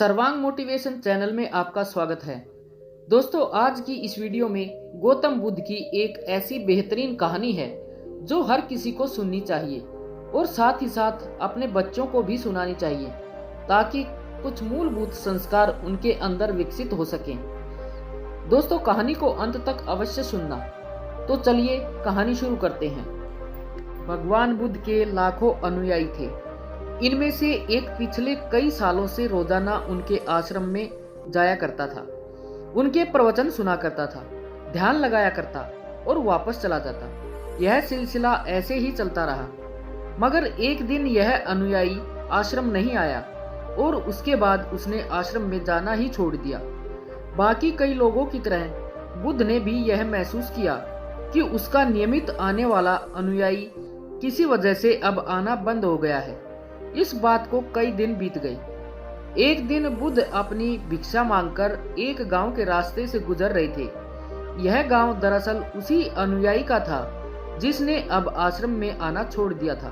सर्वांग motivation channel में आपका स्वागत है। दोस्तों, आज की इस वीडियो में गौतम बुद्ध की एक ऐसी बेहतरीन कहानी है जो हर किसी को सुननी चाहिए और साथ ही साथ अपने बच्चों को भी सुनानी चाहिए ताकि कुछ मूलभूत संस्कार उनके अंदर विकसित हो सकें। दोस्तों, कहानी को अंत तक अवश्य सुनना। तो चलिए कहानी शुरू करते हैं। भगवान बुद्ध के लाखों अनुयायी थे। इनमें से एक पिछले कई सालों से रोजाना उनके आश्रम में जाया करता था, उनके प्रवचन सुना करता था, ध्यान लगाया करता और वापस चला जाता। यह सिलसिला ऐसे ही चलता रहा, मगर एक दिन यह अनुयायी आश्रम नहीं आया और उसके बाद उसने आश्रम में जाना ही छोड़ दिया। बाकी कई लोगों की तरह बुद्ध ने भी यह महसूस किया कि उसका नियमित आने वाला अनुयायी किसी वजह से अब आना बंद हो गया है। इस बात को कई दिन बीत गए। एक दिन बुद्ध अपनी भिक्षा मांगकर एक गांव के रास्ते से गुजर रहे थे। यह गांव दरअसल उसी अनुयायी का था जिसने अब आश्रम में आना छोड़ दिया था।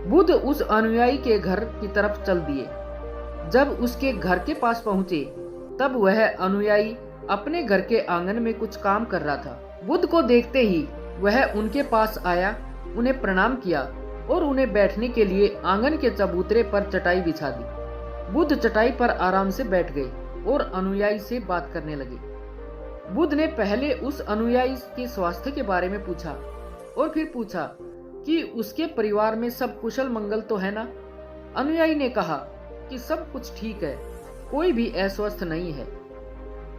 बुद्ध उस अनुयायी के घर की तरफ चल दिए। जब उसके घर के पास पहुंचे तब वह अनुयायी अपने घर के आंगन में कुछ काम कर रहा था। बुद्ध को देखते ही वह उनके पास आया, उन्हें प्रणाम किया और उन्हें बैठने के लिए आंगन के चबूतरे पर चटाई बिछा दी। बुद्ध चटाई पर आराम से बैठ गए और अनुयायी से बात करने लगे। बुद्ध ने पहले उस अनुयायी के स्वास्थ्य के बारे में पूछा और फिर पूछा कि उसके परिवार में सब कुशल मंगल तो है ना। अनुयायी ने कहा कि सब कुछ ठीक है, कोई भी अस्वस्थ नहीं है।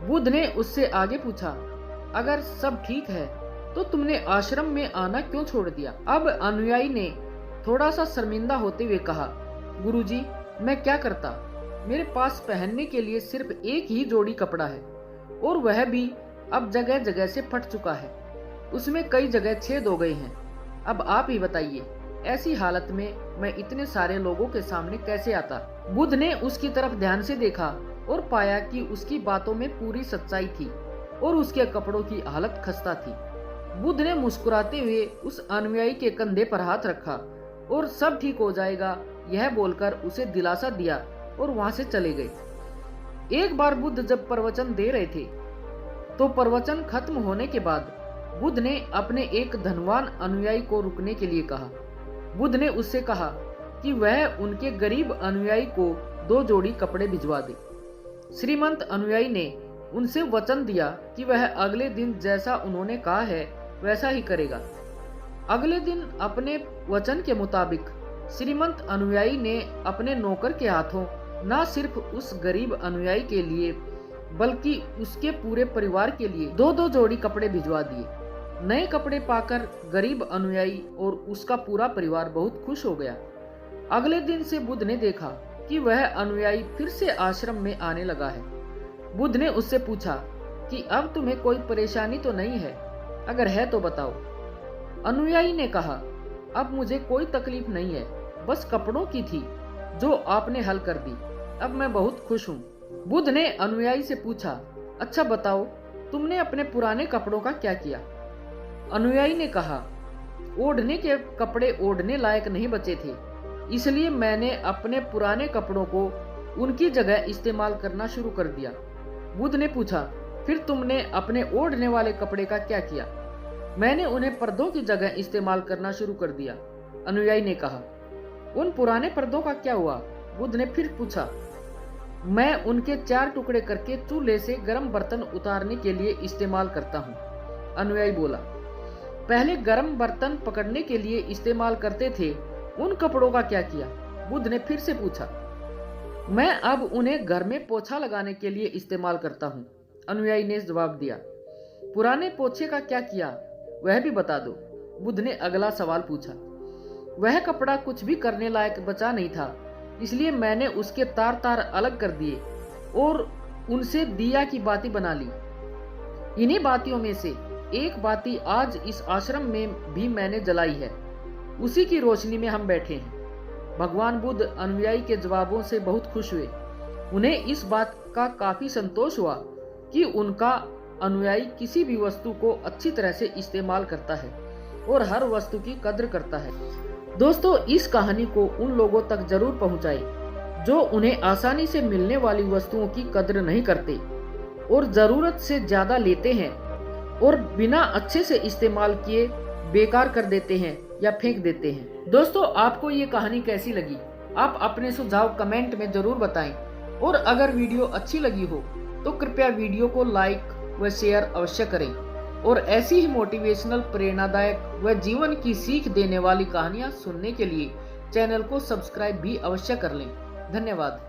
बुद्ध ने उससे आगे पूछा, अगर सब ठीक है तो तुमने आश्रम में आना क्यों छोड़ दिया? अब अनुयायी ने थोड़ा सा शर्मिंदा होते हुए कहा, गुरुजी, मैं क्या करता, मेरे पास पहनने के लिए सिर्फ एक ही जोड़ी कपड़ा है और वह भी अब जगह जगह से फट चुका है, उसमें कई जगह छेद हो गए हैं। अब आप ही बताइए, ऐसी हालत में मैं इतने सारे लोगों के सामने कैसे आता? बुद्ध ने उसकी तरफ ध्यान से देखा और पाया कि उसकी बातों में पूरी सच्चाई थी और उसके कपड़ों की हालत खस्ता थी। बुद्ध ने मुस्कुराते हुए उस अनुयायी के कंधे पर हाथ रखा और सब ठीक हो जाएगा यह बोलकर उसे दिलासा दिया और वहां से चले गए। एक बार बुद्ध जब प्रवचन दे रहे थे तो प्रवचन खत्म होने के बाद बुद्ध ने अपने एक धनवान अनुयायी को रुकने के लिए कहा। बुद्ध ने उससे कहा कि वह उनके गरीब अनुयायी को 2 जोड़ी कपड़े भिजवा दे। श्रीमंत अनुयायी ने उनसे वचन दिया कि वह अगले दिन जैसा उन्होंने कहा है वैसा ही करेगा। अगले दिन अपने वचन के मुताबिक श्रीमंत अनुयायी ने अपने नौकर के हाथों न सिर्फ उस गरीब अनुयायी के लिए बल्कि उसके पूरे परिवार के लिए 2-2 जोड़ी कपड़े भिजवा दिए। नए कपड़े पाकर गरीब अनुयायी और उसका पूरा परिवार बहुत खुश हो गया। अगले दिन से बुद्ध ने देखा कि वह अनुयायी फिर से आश्रम में आने लगा है। बुद्ध ने उससे पूछा कि अब तुम्हें कोई परेशानी तो नहीं है? अगर है तो बताओ। अनुयायी ने कहा, अब मुझे कोई तकलीफ नहीं है, बस कपड़ों की थी जो आपने हल कर दी। अब मैं बहुत खुश हूँ। बुद्ध ने अनुयायी से पूछा, अच्छा बताओ, तुमने अपने पुराने कपड़ों का क्या किया? अनुयायी ने कहा, ओढ़ने के कपड़े ओढ़ने लायक नहीं बचे थे, इसलिए मैंने अपने पुराने कपड़ों को उनकी जगह इस्तेमाल करना शुरू कर दिया। बुद्ध ने पूछा, फिर तुमने अपने ओढ़ने वाले कपड़े का क्या किया? मैंने उन्हें पर्दों की जगह इस्तेमाल करना शुरू कर दिया। अनुयायी ने कहा, उन पुराने पर्दों का क्या हुआ? बुद्ध ने फिर पूछा, मैं उनके 4 टुकड़े करके चूल्हे से गर्म बर्तन उतारने के लिए इस्तेमाल करता हूँ। अनुयायी बोला, पहले गर्म बर्तन पकड़ने के लिए इस्तेमाल करते थे, उन कपड़ों का क्या किया? बुद्ध ने फिर से पूछा, मैं अब उन्हें घर में पोछा लगाने के लिए इस्तेमाल करता हूँ। अनुयायी ने जवाब दिया, पुराने पोछे का क्या किया, वह भी बता दो। बुद्ध ने अगला सवाल पूछा। वह कपड़ा कुछ भी करने लायक बचा नहीं था, इसलिए मैंने उसके तार तार अलग कर दिए और उनसे दिया की बाती बना ली। इन्हीं बातियों में से एक बाती आज इस आश्रम में भी मैंने जलाई है, उसी की रोशनी में हम बैठे हैं। भगवान बुद्ध अनुयायी के जवाबों से बहुत खुश हुए। उन्हें इस बात का काफी संतोष हुआ कि उनका अनुयायी किसी भी वस्तु को अच्छी तरह से इस्तेमाल करता है और हर वस्तु की कद्र करता है। दोस्तों, इस कहानी को उन लोगों तक जरूर पहुंचाएं जो उन्हें आसानी से मिलने वाली वस्तुओं की कद्र नहीं करते और जरूरत से ज्यादा लेते हैं और बिना अच्छे से इस्तेमाल किए बेकार कर देते हैं या फेंक देते हैं। दोस्तों, आपको ये कहानी कैसी लगी? आप अपने सुझाव कमेंट में जरूर बताएं और अगर वीडियो अच्छी लगी हो तो कृपया वीडियो को लाइक व शेयर अवश्य करें और ऐसी ही मोटिवेशनल, प्रेरणादायक व जीवन की सीख देने वाली कहानियां सुनने के लिए चैनल को सब्सक्राइब भी अवश्य कर लें। धन्यवाद।